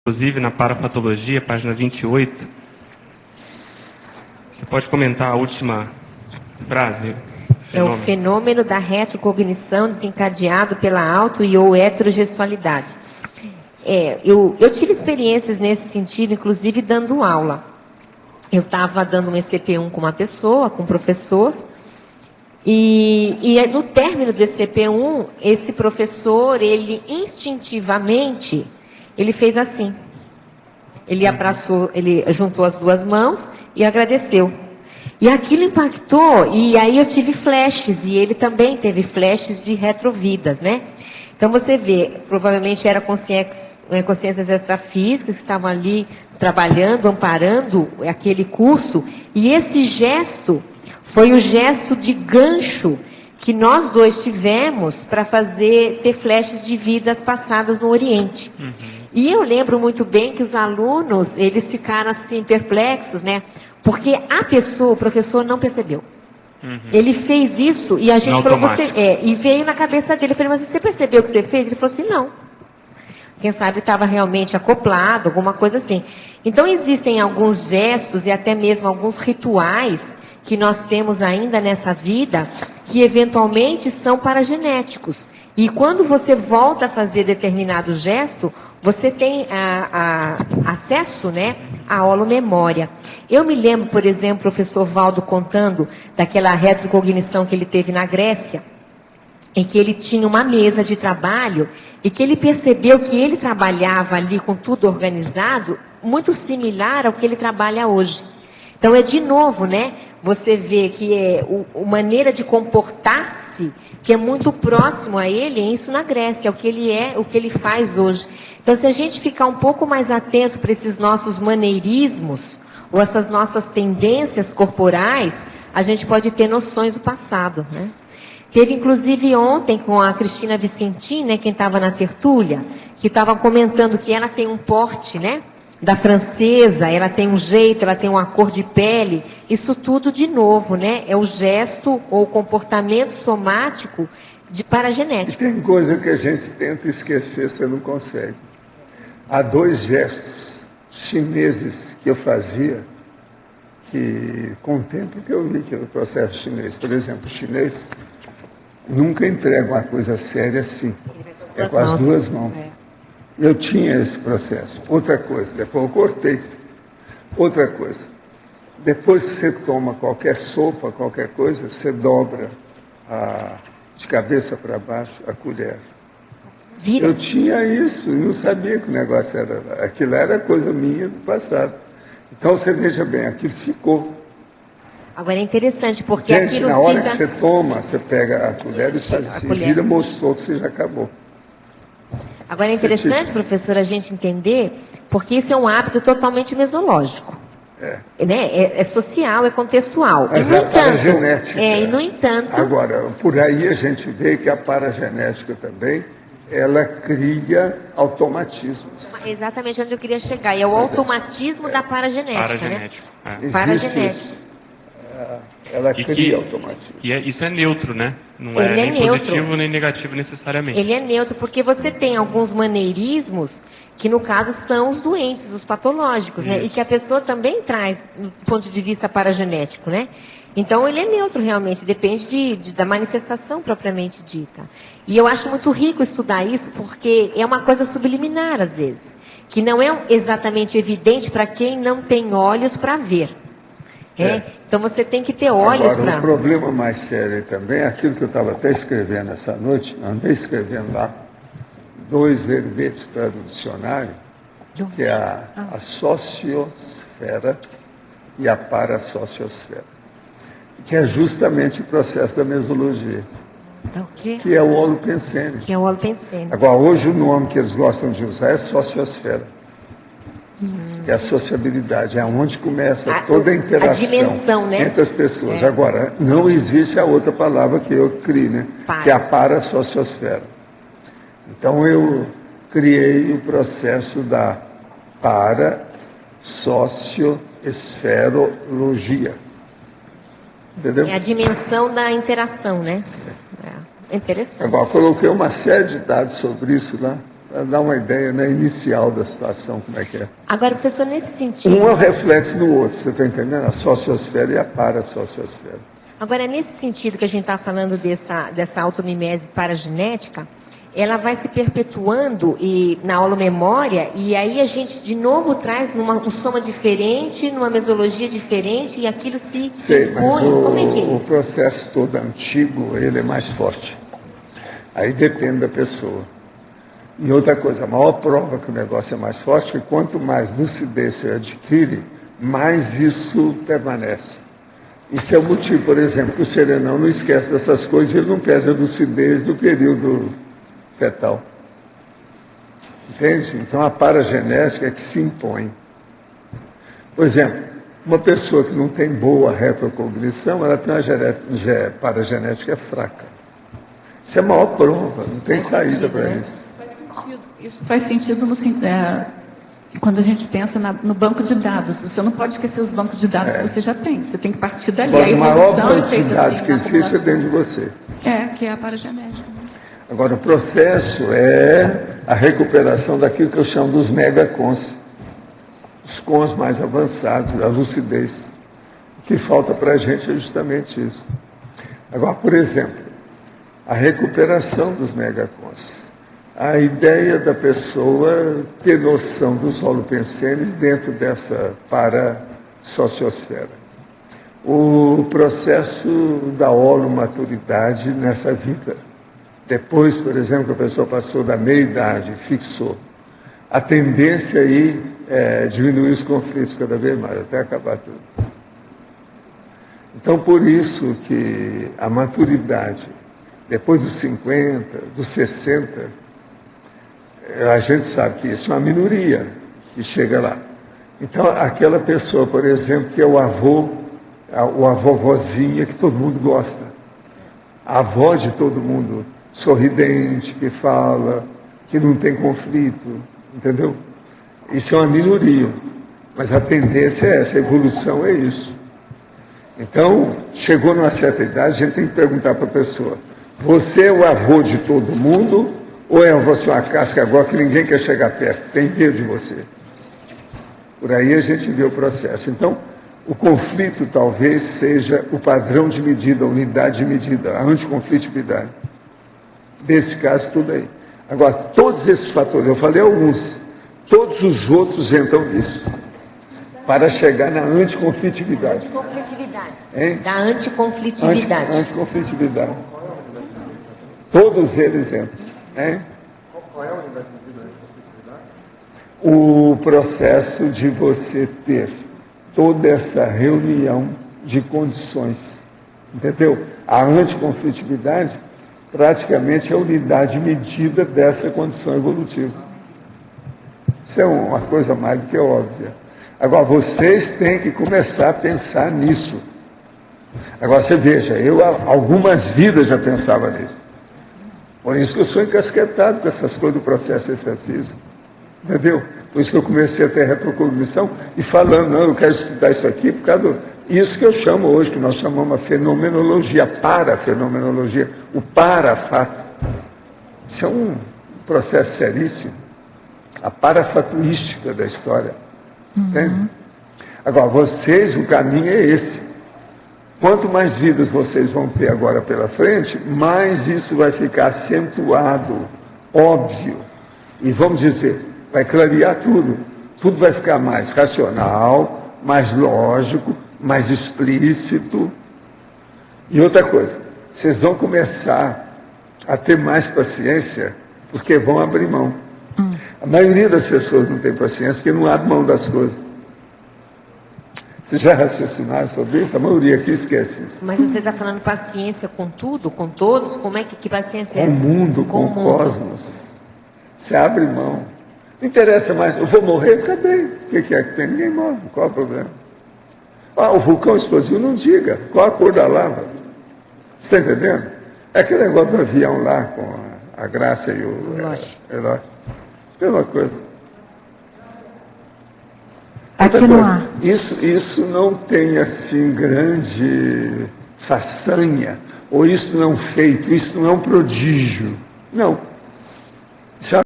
inclusive na parafatologia, página 28. Você pode comentar a última frase? É o fenômeno da retrocognição desencadeado pela auto e ou heterogestualidade. Eu tive experiências nesse sentido, inclusive dando aula. Eu estava dando um ECP1 com uma pessoa, com um professor, e no término do ECP1, esse professor, ele instintivamente, ele fez assim. Ele abraçou, ele juntou as duas mãos e agradeceu. E aquilo impactou, e aí eu tive flashes, e ele também teve flashes de retrovidas, né? Então você vê, provavelmente era consciências extrafísicas que estavam ali trabalhando, amparando aquele curso, e esse gesto foi o gesto de gancho que nós dois tivemos para ter flashes de vidas passadas no Oriente. E eu lembro muito bem que os alunos, eles ficaram assim perplexos, né? Porque o professor não percebeu. Ele fez isso e a gente falou, e veio na cabeça dele. Eu falei, mas você percebeu o que você fez? Ele falou assim, não. Quem sabe estava realmente acoplado, alguma coisa assim. Então existem alguns gestos e até mesmo alguns rituais que nós temos ainda nessa vida que eventualmente são paragenéticos. E quando você volta a fazer determinado gesto, você tem acesso, né, à holomemória. Eu me lembro, por exemplo, o professor Valdo contando daquela retrocognição que ele teve na Grécia, em que ele tinha uma mesa de trabalho e que ele percebeu que ele trabalhava ali com tudo organizado, muito similar ao que ele trabalha hoje. Então é de novo, né? Você vê que é a maneira de comportar-se que é muito próximo a ele, isso na Grécia, o que ele é, o que ele faz hoje. Então se a gente ficar um pouco mais atento para esses nossos maneirismos, ou essas nossas tendências corporais, a gente pode ter noções do passado, né? Teve, inclusive, ontem com a Cristina Vicentim, né, quem estava na tertúlia, que estava comentando que ela tem um porte, né, da francesa, ela tem um jeito, ela tem uma cor de pele. Isso tudo, de novo, né, é o gesto ou o comportamento somático de paragenético. E tem coisa que a gente tenta esquecer, você não consegue. Há 2 gestos chineses que eu fazia, que com o tempo que eu vi que era o processo chinês, por exemplo, o chinês nunca entrega uma coisa séria assim. É com as 2 mãos. Eu tinha esse processo. Outra coisa, depois eu cortei. Outra coisa, depois que você toma qualquer sopa, qualquer coisa, você dobra de cabeça para baixo a colher. Vira. Eu tinha isso e não sabia que o negócio era. Aquilo era coisa minha do passado. Então você veja bem, aquilo ficou. Agora é interessante, porque Gente, aquilo na hora fica... que você toma, você pega a colher e faz assim, vira, mostrou que você já acabou. Agora é interessante, professor, a gente entender, porque isso é um hábito totalmente mesológico. Né? É social, é contextual. Mas e, no é paragenética. e, no entanto... Agora, por aí a gente vê que a paragenética também, ela cria automatismos. Exatamente onde eu queria chegar. E é o automatismo da paragenética, paragenético, né? Paragenético. Ela cria automatismo. Isso é neutro, né? Não Ele é nem neutro. positivo nem negativo necessariamente. Ele é neutro porque você tem alguns maneirismos que, no caso, são os doentes, os patológicos, né? E que a pessoa também traz do ponto de vista paragenético, né? Então, ele é neutro realmente, depende da manifestação propriamente dita. E eu acho muito rico estudar isso porque é uma coisa subliminar, às vezes, que não é exatamente evidente para quem não tem olhos para ver. Então, você tem que ter olhos para... Agora, o problema mais sério também é aquilo que eu estava até escrevendo essa noite, andei escrevendo lá, 2 verbetes para o dicionário, que é a sociosfera e a parasociosfera, que é justamente o processo da mesologia, que é o holopensene. Que é o holopensene. Agora, hoje o nome que eles gostam de usar é sociosfera. Que é a sociabilidade, é onde começa toda a interação dimensão, né? entre as pessoas. Agora, não existe a outra palavra que eu criei, né? Que é a parasociosfera. Então, eu criei o processo da parasociosferologia. Entendeu? É a dimensão da interação, né? É interessante. Agora, coloquei uma série de dados sobre isso lá. para dar uma ideia, né, inicial da situação, como é que é. Agora, professor, nesse sentido... Um é um reflexo no outro, você está entendendo? A sociosfera e a parasociosfera. Agora, nesse sentido que a gente está falando dessa automimese paragenética, ela vai se perpetuando na holomemória, e aí a gente de novo traz um soma diferente, numa mesologia diferente, e aquilo se Sei, mas impõe. Como é que é o isso? processo todo antigo, ele é mais forte. Aí depende da pessoa. E outra coisa, a maior prova que o negócio é mais forte é que quanto mais lucidez você adquire, mais isso permanece. Isso é o motivo, por exemplo, que o serenão não esquece dessas coisas, ele não perde a lucidez do período fetal. Entende? Então a paragenética é que se impõe. Por exemplo, uma pessoa que não tem boa retrocognição, ela tem uma paragenética fraca. Isso é a maior prova, não tem saída para isso. Isso faz sentido quando a gente pensa no banco de dados. Você não pode esquecer os bancos de dados que você já tem. Você tem que partir dali. Agora, o maior banco de feita dados assim, que existe é dentro de você. que é a paragenética. Agora, o processo é a recuperação daquilo que eu chamo dos megacons, os cons mais avançados, a lucidez. O que falta para a gente é justamente isso. Agora, por exemplo, a recuperação dos megacons. A ideia da pessoa ter noção dos holopensenes dentro dessa parasociosfera. O processo da holomaturidade nessa vida. Depois, por exemplo, que a pessoa passou da meia-idade, fixou. A tendência aí é diminuir os conflitos cada vez mais, até acabar tudo. Então, por isso que a maturidade, depois dos 50, dos 60, a gente sabe que isso é uma minoria que chega lá. Então, aquela pessoa, por exemplo, que é o avô, a vovozinha que todo mundo gosta. A avó de todo mundo, sorridente, que fala, que não tem conflito, entendeu? Isso é uma minoria. Mas a tendência é essa, a evolução é isso. Então, chegou numa certa idade, a gente tem que perguntar para a pessoa, você é o avô de todo mundo ou é você uma casca agora que ninguém quer chegar perto, tem medo de você? Por aí a gente vê o processo. Então, o conflito talvez seja o padrão de medida, a unidade de medida, a anticonflitividade. Nesse caso, tudo aí. Agora, todos esses fatores, eu falei alguns, todos os outros entram nisso, para chegar na anticonflitividade. Anticonflitividade. Hein? Da anticonflitividade. Anticonflitividade. Todos eles entram. Hein? Qual é a unidade de medida da anticonflitividade? O processo de você ter toda essa reunião de condições. Entendeu? A anticonflitividade praticamente é a unidade de medida dessa condição evolutiva. Isso é uma coisa mais do que óbvia. Agora, vocês têm que começar a pensar nisso. Agora, você veja, eu algumas vidas já pensava nisso. Por isso que eu sou encasquetado com essas coisas do processo extrafísico. Entendeu? Por isso que eu comecei a ter retrocognição e falando, não, eu quero estudar isso aqui por causa isso que eu chamo hoje, que nós chamamos a fenomenologia, a parafenomenologia, o parafato. Isso é um processo seríssimo. A parafatuística da história. Entende? Agora, vocês, o caminho é esse. Quanto mais vidas vocês vão ter agora pela frente, mais isso vai ficar acentuado, óbvio. E vamos dizer, vai clarear tudo. Tudo vai ficar mais racional, mais lógico, mais explícito. E outra coisa, vocês vão começar a ter mais paciência, porque vão abrir mão. A maioria das pessoas não tem paciência porque não abre mão das coisas. Vocês já raciocinaram sobre isso? A maioria aqui esquece isso. Mas você está falando paciência com tudo, com todos? Como é que paciência é Com o essa? mundo, com o cosmos. Você abre mão. Não interessa mais, eu vou morrer? Acabei. O que é que tem? Ninguém morre. Qual é o problema? Ah, o vulcão explodiu? Não diga. Qual a cor da lava? Você está entendendo? É aquele negócio do avião lá com a Graça e o Eloy. Mesma coisa. Outra coisa, isso não tem assim grande façanha, ou isso não é um feito, isso não é um prodígio. Não.